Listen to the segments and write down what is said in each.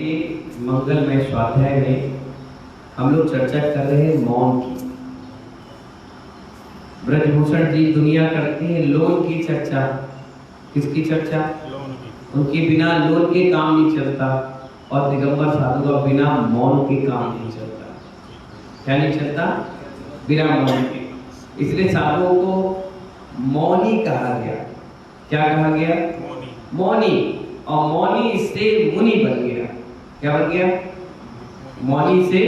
मंगलमय स्वाध्याय में हम लोग चर्चा कर रहे हैं मौन की। ब्रजभूषण जी दुनिया करती है लोन की चर्चा। किसकी चर्चा? लोन की। उनके बिना लोन के काम नहीं चलता और दिगंबर साधु का बिना मौन के काम नहीं चलता। क्या नहीं चलता? बिना मौन के। इसलिए साधुओं को मौनी कहा गया। क्या कहा गया? मौनी। और मौनी से मुनि बन गया। क्या बन गया? मौनी से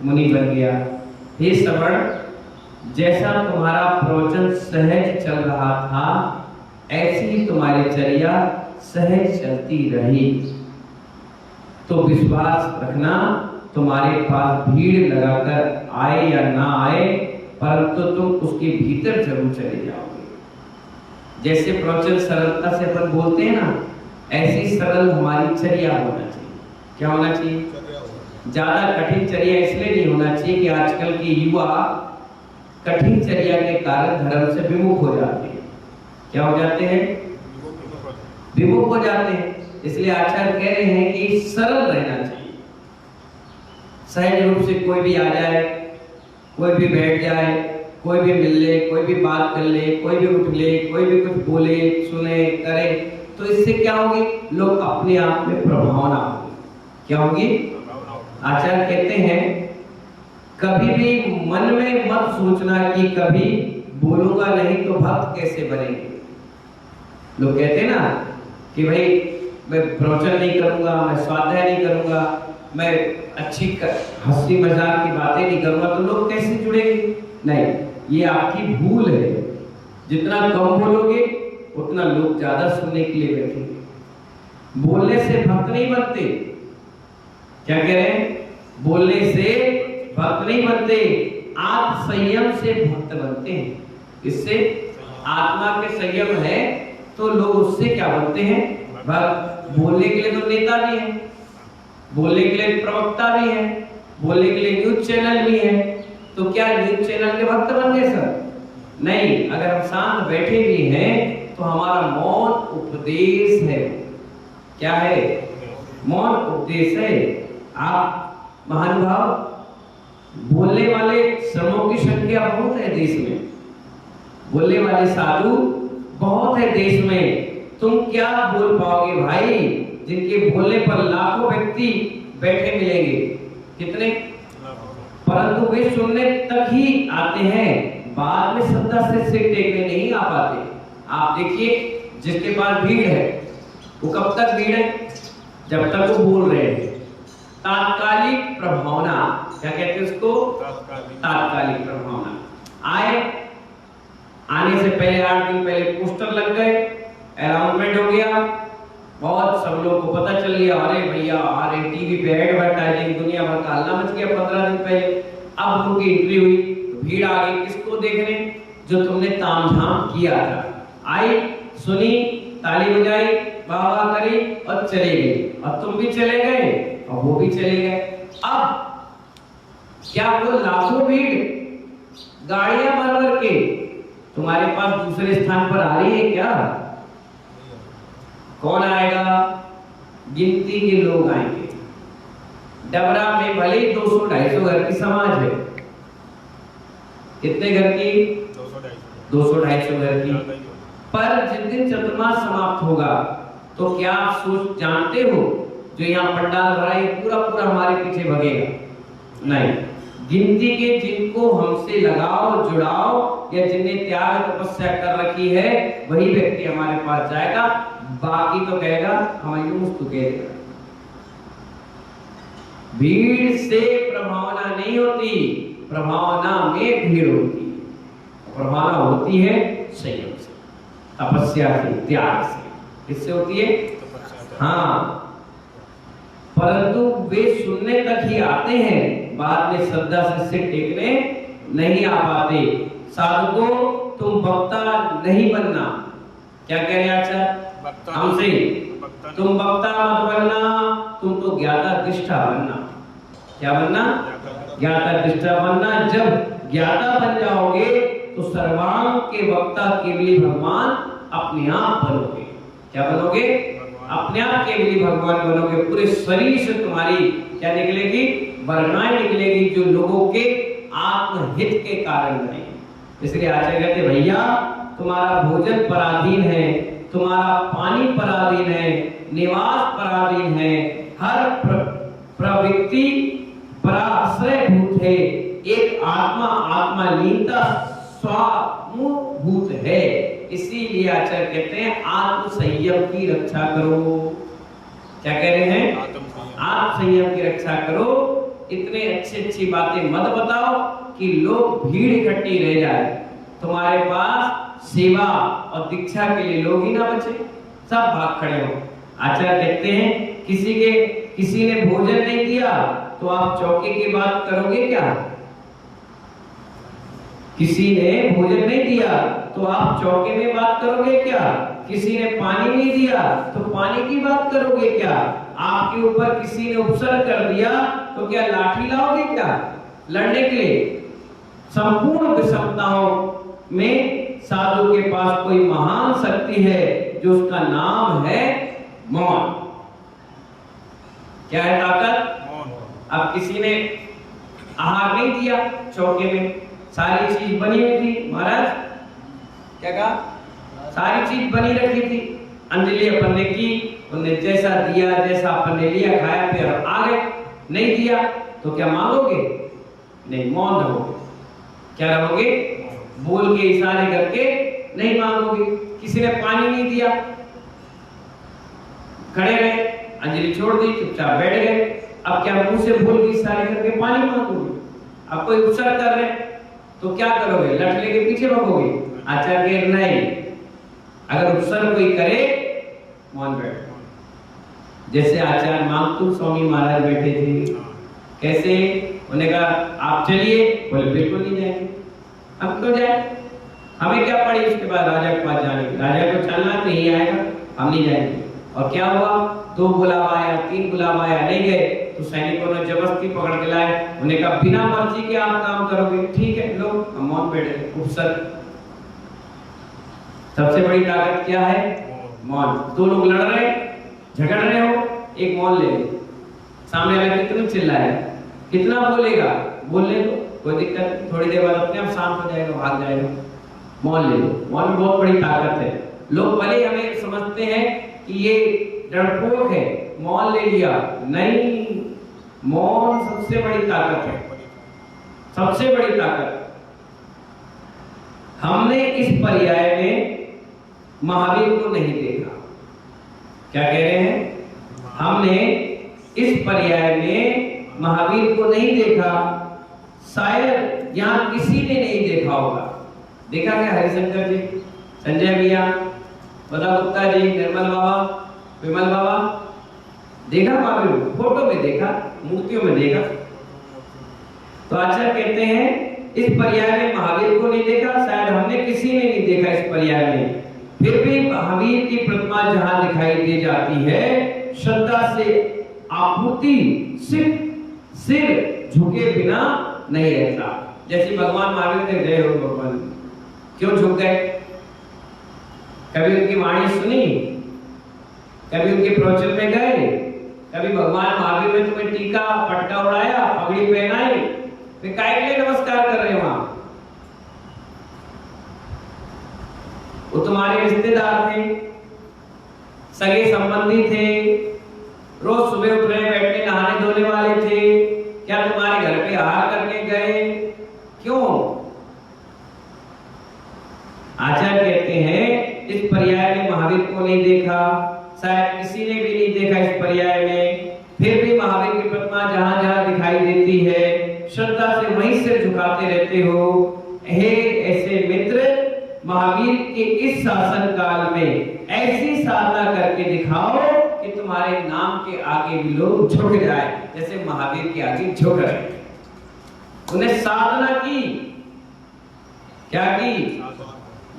मुनि बन गया। हे श्रवण, जैसा तुम्हारा प्रवचन सहज चल रहा था ऐसी ही तुम्हारी चर्या सहज चलती रही, तो विश्वास रखना तुम्हारे पास भीड़ लगाकर आए या ना आए, परंतु तुम उसके भीतर जरूर चले जाओगे। जैसे प्रवचन सरलता से अपन बोलते हैं ना, ऐसी सरल हमारी चर्या होना चाहिए। क्या होना चाहिए? ज्यादा कठिन चर्या इसलिए नहीं होना चाहिए कि आजकल के युवा कठिन चर्या के कारण धर्म से विमुख हो जाते हैं। क्या हो जाते हैं? विमुख हो जाते हैं। इसलिए आचार्य कह रहे हैं कि सरल रहना चाहिए। सहज रूप से कोई भी आ जाए, कोई भी बैठ जाए, कोई भी मिल ले, कोई भी बात कर ले, कोई भी उठ ले, कोई भी कुछ बोले, सुने, करे, तो इससे क्या होगी? लोग अपने आप में प्रभावना होगी। क्या होगी? आचार्य कहते हैं कभी भी मन में मत सोचना कि कभी बोलूंगा नहीं तो भक्त कैसे बनेंगे। लोग कहते हैं ना कि भाई मैं प्रवचन नहीं करूंगा, मैं स्वाध्याय नहीं करूंगा, मैं अच्छी हंसी मजाक की बातें नहीं करूंगा तो लोग कैसे जुड़ेंगे? नहीं, ये आपकी भूल है। जितना कम बोलोगे उतना लोग ज्यादा सुनने के लिए बैठेंगे। बोलने से भक्त नहीं बनते। क्या कह रहे हैं? बोलने से भक्त नहीं बनते, आत्म संयम से भक्त बनते हैं। इससे आत्मा के संयम है तो लोग उससे क्या बनते हैं? भक्त। बोलने के लिए तो नेता भी है, बोलने के लिए प्रवक्ता भी है, बोलने के लिए न्यूज चैनल भी है, तो क्या न्यूज चैनल के भक्त बन गए सब? नहीं। अगर हम शांत बैठे भी हैं तो हमारा मौन उपदेश है। क्या है? मौन उपदेश है। आप महानुभाव, बोलने वाले श्रमों की संख्या बहुत है देश में, बोलने वाले साधु बहुत है देश में। तुम क्या बोल पाओगे भाई, जिनके बोलने पर लाखों व्यक्ति बैठे मिलेंगे? कितने? परंतु वे सुनने तक ही आते हैं, बाद में श्रद्धा से सिर टेकने नहीं आ पाते। आप देखिए, जिसके पास भीड़ है वो कब तक भीड़ है? जब तक वो बोल रहे हैं। तात्कालिक प्रभावना, क्या कहते हैं उसको? तात्कालिक प्रभावना। आने से पहले 8 दिन पहले पोस्टर लग गए, अनाउंसमेंट हो गया, बहुत सब लोगों को पता चल गया, अरे भैया अरे टीवी पे एडवर्टाइजिंग, दुनिया भर का हल्ला मच गया 15 दिन पहले। अब उनकी एंट्री हुई तो भीड़ आ गई किसको देखने? जो तुमने तामझाम किया था। आई, सुनी, ताली बजाई, वाह वाह करी और चले गए। और तुम भी चले गए और वो भी चले गए। अब क्या वो लाखों भीड़ गाड़ियां भर भर के तुम्हारे पास दूसरे स्थान पर आ रही है क्या? कौन आएगा? गिनती के लोग आएंगे। डबरा में भले ही 200-250 घर की समाज है। कितने घर की? 200-250 घर की। पर जिस दिन चतुर्मास समाप्त होगा तो क्या आप सोच जानते हो जो यहाँ पंडाल भरा है पूरा पूरा हमारे पीछे भगेगा? नहीं। गिनती के जिनको हमसे लगाव जुड़ाव या जिनने त्याग तपस्या कर रखी है वही व्यक्ति हमारे पास जाएगा। बाकी तो कहेगा हमारी मुस्तु कहेगा। भीड़ से प्रभावना नहीं होती, प्रभावना में भीड़ होती है। प्रभावना होती है संयम से, तपस्या से, त्याग से। किससे होती है? हाँ। परंतु वे सुनने तक ही आते हैं, बाद में श्रद्धा से सिर टेकने नहीं आ पाते। साधु को तुम वक्ता नहीं बनना। क्या कह रहे हैं आचार्य हमसे? तुम वक्ता मत बनना, तुम तो ज्ञाता दृष्टा बनना। क्या बनना? ज्ञाता दृष्टा बनना। जब ज्ञाता बन जाओगे तो सर्वांग के वक्ता के लिए भगवान अपने आप बनोगे। क्या बनोगे? अपने आप केवली भगवान बनोगे, पूरे शरीर से तुम्हारी क्या निकलेगी? वरनाएं निकलेगी जो लोगों के आत्महित के कारण बनेगी। इसलिए आचार्य कहते भैया तुम्हारा भोजन पराधीन है, तुम्हारा पानी पराधीन है, निवास पराधीन है, हर प्रवृत्ति पराश्रय भूत है, एक आत्मा आत्मा लीनता स्वानुभूत है। इसीलिए आचार्य कहते हैं आत्म संयम की रक्षा करो। क्या कह रहे हैं? आत्म संयम की रक्षा करो। इतने अच्छी बातें मत बताओ कि लोग भीड़ इकट्ठी रह जाए, तुम्हारे पास सेवा और दीक्षा के लिए लोग ही ना बचे, सब भाग खड़े हो। आचार्य कहते हैं किसी ने भोजन नहीं दिया तो आप चौके की बात करोगे क्या? किसी ने भोजन नहीं दिया तो आप चौके में बात करोगे क्या? किसी ने पानी नहीं दिया तो पानी की बात करोगे क्या? आपके ऊपर किसी ने उपसर्ग कर दिया तो क्या लाठी लाओगे क्या लड़ने के लिए? संपूर्ण विषमताओं में साधु के पास कोई महान शक्ति है जो उसका नाम है मौन। क्या है ताकत? अब किसी ने आहार नहीं दिया, चौके में सारी चीज बनी हुई थी, महाराज क्या कहा? सारी चीज बनी रखी थी, अंजलि अपन ने की, उन्हें जैसा दिया जैसा अपन ने लिया खाया फिर आ गए। नहीं दिया तो क्या मांगोगे? नहीं, मौन रहोगे। क्या रहोगे? बोल के इशारे करके नहीं मांगोगे। किसी ने पानी नहीं दिया, खड़े रहे, अंजलि छोड़ दी, चुपचाप बैठ गए। अब क्या मुंह से बोल के इशारे करके पानी मांगोगे? अब कोई उपसर्ग कर रहे तो क्या करोगे? लठ लेके पीछे भागोगे? आचार्य नहीं, अगर उपसर्ग कोई करे मौन बैठ। जैसे आचार्य मांगतुल स्वामी महाराज बैठे थे, कैसे? उन्हें कहा आप चलिए, बोले बिल्कुल नहीं जाएंगे। हम क्यों जाए? हमें क्या पड़ी उसके बाद राजा के पास जाने की? राजा को चलना नहीं आएगा, हम नहीं जाएंगे। और क्या हुआ? 2 बुलावा आया, 3 बुलावा आया, नहीं गए तो सैनिकों ने जबरदस्ती पकड़ के लाए। उन्हें कहा बिना मर्जी के आप काम करोगे? ठीक है, लो हम मौन बैठे। उपसर्ग। सबसे बड़ी ताकत क्या है? मौन। 2 लोग लड़ रहे, झगड़ रहे हो, एक मौन ले लो। सामने वाला कितना चिल्लाए, कितना बोलेगा, बोलने दो, कोई दिक्कत नहीं, थोड़ी देर बाद अपने आप शांत हो जाएगा, भाग जाएगा। मौन ले लो। मौन में बहुत बड़ी ताकत है। लोग भले हमें समझते हैं कि ये डरपोक है, मौन ले लिया, नहीं, मौन सबसे बड़ी ताकत है, सबसे बड़ी ताकत। हमने इस पर्याय में महावीर को नहीं देखा। क्या कह रहे हैं? हमने इस पर्याय में महावीर को नहीं देखा, शायद यहां किसी ने नहीं देखा होगा। देखा क्या? हरिशंकर जी, संजय भैया, बदा गुप्ता जी, निर्मल बाबा, विमल बाबा, देखा महावीर? फोटो में देखा, मूर्तियों में देखा। तो आचार्य कहते हैं इस पर्याय में महावीर को नहीं देखा, शायद हमने किसी ने नहीं देखा इस पर्याय में। फिर भी महावीर की प्रतिमा जहां दिखाई दे जाती है, श्रद्धा से आपूर्ति सिर झुके बिना नहीं रहता। जैसे भगवान महावीर ने गए हो, भगवान क्यों झुक गए? कभी उनकी वाणी सुनी? कभी उनके प्रवचन में गए? कभी भगवान महावीर ने तुम्हें टीका पटका उड़ाया, पगड़ी पहनाई, फिर काय के लिए नमस्कार कर रहे हैं वहां? वो तुम्हारे रिश्तेदार थे, सगे संबंधी थे, रोज सुबह उठ रहे, बैठने, नहाने धोने वाले थे। क्या तुम्हारे घर पे आहार करके गए? क्यों? आचार्य कहते हैं इस पर्याय में महावीर को नहीं देखा, शायद किसी ने भी नहीं देखा इस पर्याय में। फिर भी महावीर की प्रतिमा जहां जहां दिखाई देती है, श्रद्धा से वहीं से झुकाते रहते हो। हे ऐसे मित्र, महावीर के इस शासन काल में ऐसी साधना करके दिखाओ कि तुम्हारे नाम के आगे भी लोग झुक जाए, जैसे महावीर के आगे झुक रहे। उन्हें साधना की, क्या की?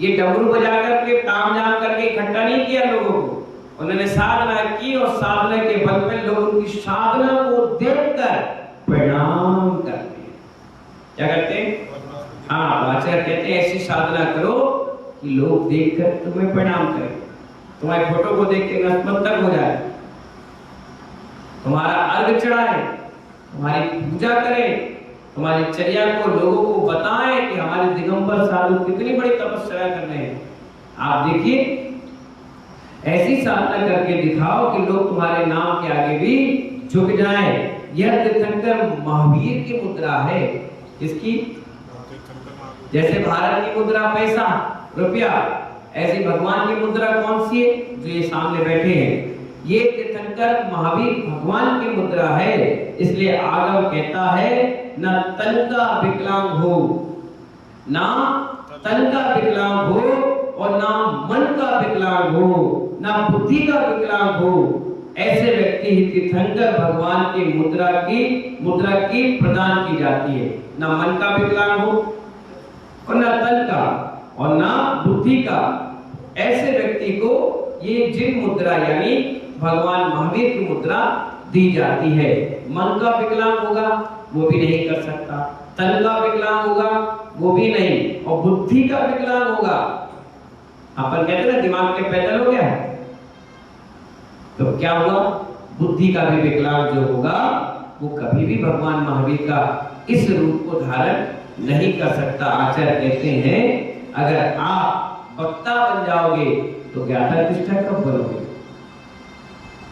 ये डमरू बजा करके ताम झाम करके इकट्ठा नहीं किया लोगों को, उन्होंने साधना की और साधना के बल पे लोग उनकी साधना को देखकर प्रणाम करते हैं। क्या करते हैं? हाँ, आचार्य कहते हैं ऐसी साधना करो कि लोग देखकर तुम्हें प्रणाम करें। तुम्हारे फोटो को देख के नतमस्तक हो जाए, तुम्हारा अर्घ चढ़ाए, तुम्हारी पूजा करें, तुम्हारी चर्या को लोगों को बताएं कि हमारे दिगंबर साधु कितनी बड़ी तपस्या कर रहे हैं। आप देखिए, ऐसी साधना करके दिखाओ कि लोग तुम्हारे नाम के आगे भी झुक जाएं। यह तीर्थंकर महावीर की मुद्रा है। इसकी जैसे भारत की मुद्रा पैसा रुपया, ऐसी भगवान की मुद्रा कौन सी है? जो ये सामने बैठे हैं, ये तीर्थंकर महावीर भगवान की मुद्रा है। इसलिए आगम कहता है, न तन का विकलांग हो, ना तन का विकलांग हो और ना मन का विकलांग हो, ना बुद्धि का विकलांग हो। ऐसे व्यक्ति ही तीर्थंकर भगवान की मुद्रा की प्रदान की जाती है। ना मन का विकलांग हो और ना तन का और ना बुद्धि का। ऐसे व्यक्ति को ये जिन मुद्रा यानी भगवान महावीर की मुद्रा दी जाती है। मन का विकलांग होगा वो भी नहीं कर सकता, तन का विकलांग होगा वो भी नहीं, और बुद्धि का विकलांग होगा। अपन कहते हैं दिमाग के पैदल हो गया, तो क्या हुआ? बुद्धि का भी विकलांग जो होगा वो कभी भी भगवान महावीर का इस रूप को धारण नहीं कर सकता। आचार्य कहते हैं, अगर आप वक्ता बन जाओगे तो ज्ञाता दृष्टा कब बनोगे?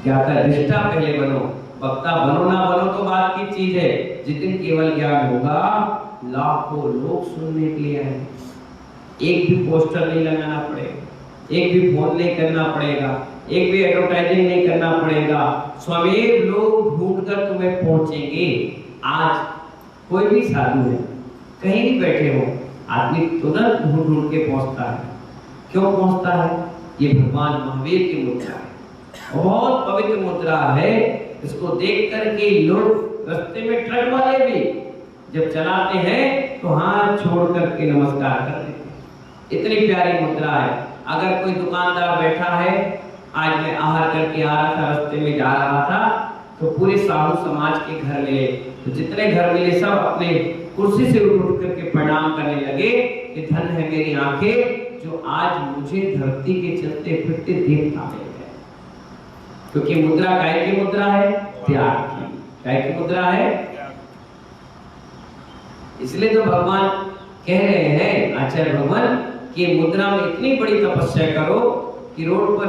ज्ञाता दृष्टा पहले बनो, वक्ता बनो ना बनो तो बात की चीज है। जिस दिन केवल ज्ञान होगा, लाखों लोग सुनने के लिए आए, एक भी पोस्टर नहीं लगाना पड़ेगा, एक भी फोन नहीं करना पड़ेगा, एक भी एडवर्टाइजिंग नहीं करना पड़ेगा, स्वयं लोग ढूंढकर तुम्हें पहुंचेंगे। आज कोई भी साधु है, कहीं भी बैठे हो, आदमी तुरंत ढूंढ ढूंढ के पहुंचता है। क्यों पहुंचता है? ये भगवान महावीर की मुद्रा है, बहुत पवित्र मुद्रा है। इसको देख करके लोग रास्ते में ट्रक वाले भी जब चलाते हैं तो हाथ छोड़ करके नमस्कार कर देते हैं। इतनी प्यारी मुद्रा है। अगर कोई दुकानदार बैठा है, आज मैं आहार करके आ रहा था, रास्ते में जा रहा था, तो पूरे साधु समाज के घर मिले, तो जितने घर मिले सब अपने कुर्सी से उठ करके प्रणाम करने लगे कि धन है मेरी आंखें जो आज मुझे धरती के चलते फिरते देख पाते हैं। क्योंकि मुद्रा काय की मुद्रा है? त्याग की। काय की मुद्रा है? इसलिए तो भगवान कह रहे हैं, आचार्य भगवान, कि मुद्रा में इतनी बड़ी तपस्या करो कि रोड पर,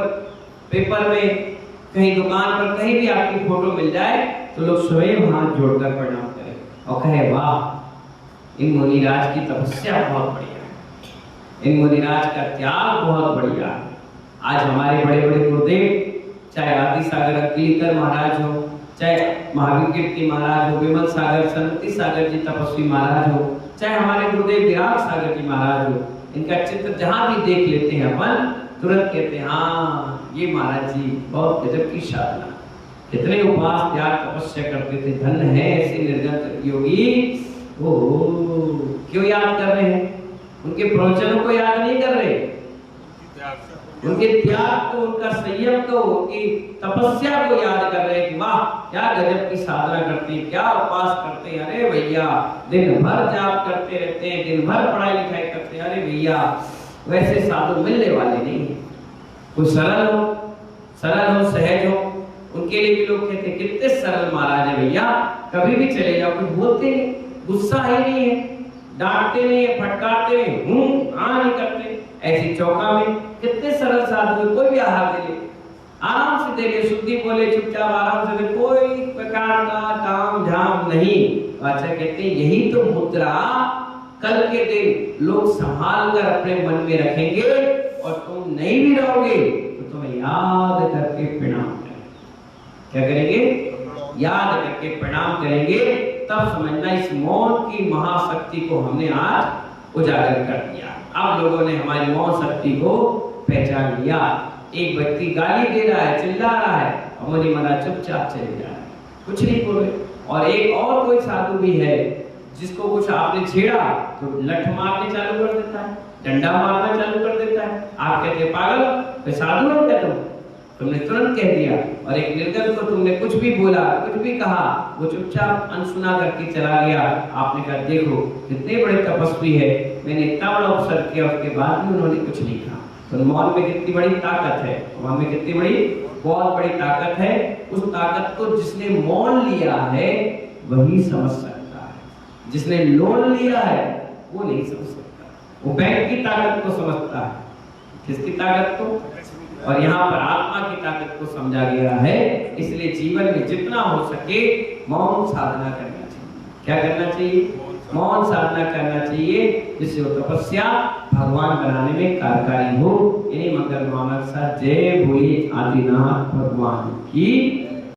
पेपर में, कहीं दुकान पर, कहीं भी आपकी फोटो मिल जाए तो लोग स्वयं हाथ जोड़कर प्रणाम करें और कहे, वाह, इन मुनिराज की तपस्या बहुत बढ़िया है, इन मुनिराज का त्याग बहुत बढ़िया है। आज हमारे बड़े बड़े गुरुदेव, चाहे आदि सागर अकीलकर महाराज हो, चाहे महावीर कीर्ति महाराज हो, विमल सागर सन्नति सागर जी तपस्वी महाराज हो, चाहे हमारे गुरुदेव विराट सागर जी महाराज हो, इनका चित्र जहां भी देख लेते हैं अपन, तुरंत कहते हैं, हाँ, ये महाराज जी बहुत गजब की साधना, कितने उपास त्याग तपस्या करते थे, धन्य है ऐसे निर्गत योगी। ओ, क्यों याद कर रहे हैं? उनके प्रवचनों को याद नहीं कर रहे, उनके त्याग को, उनका संयम को, उनकी तपस्या को याद कर रहे हैं कि वाह, क्या गजब की साधना करते हैं, क्या उपास करते हैं। अरे भैया, दिन भर जाप करते रहते हैं, दिन भर पढ़ाई लिखाई करते हैं। अरे भैया, वैसे साधु मिलने वाले नहीं है। कोई सरल हो, सहज हो, उनके लिए भी लोग कहते हैं कितने सरल महाराज है भैया, कभी भी चले जाओ, कुछ बोलते नहीं, गुस्सा ही नहीं है, डांटते नहीं है, फटकारते नहीं, नहीं करते। ऐसी चौका में कितने सरल साधु, कोई भी आहार दे ले, आराम से दे ले, शुद्धि बोले, चुपचाप आराम से दे, कोई प्रकार का काम झाम नहीं। अच्छा कहते हैं, यही तो मुद्रा कल के दिन लोग संभाल कर अपने मन में रखेंगे, और तुम नहीं भी रहोगे तो तुम्हें याद करके प्रणाम करेंगे। क्या करेंगे? याद करके प्रणाम करेंगे। तब समझना इस मौन की महाशक्ति को हमने आज उजागर कर दिया। अब लोगों ने हमारी मौन शक्ति को पहचान लिया। एक व्यक्ति गाली दे रहा है, चिल्ला रहा है, और मुनि महाराज चुपचाप चले जा रहे हैं, कुछ नहीं बोले। और एक और कोई साधु भी है, जिसको कुछ आपने छेड़ा तो लठ मारने चालू कर देता है, डंडा मारना चालू कर देता है। आप कहते हैं पागल, तो साधु हो क्या तुमने तुरंत कह दिया। और एक निर्गत को तुमने कुछ भी बोला, कुछ भी कहा, वो चुपचाप अनसुना करके चला गया। आपने कहा, देखो कितने बड़े तपस्वी है, मैंने इतना बड़ा अवसर किया, उसके बाद भी उन्होंने कुछ नहीं कहा। तो मौन में कितनी बड़ी ताकत है, मौन में कितनी बड़ी, बहुत बड़ी ताकत है। उस ताकत को जिसने मौन लिया है वही समझ सकता है, जिसने लोन लिया है वो नहीं समझ सकता। वो बैंक की ताकत को समझता है, किसकी ताकत को, और यहाँ पर आत्मा की ताकत को समझा गया है। इसलिए जीवन में जितना हो सके मौन साधना करना चाहिए। क्या करना चाहिए, मौन साधना करना चाहिए, जिससे वो तपस्या भगवान बनाने में कार्यकारी हो। इन्हीं मंगल मानक सा जय बोलिए आदिनाथ भगवान की।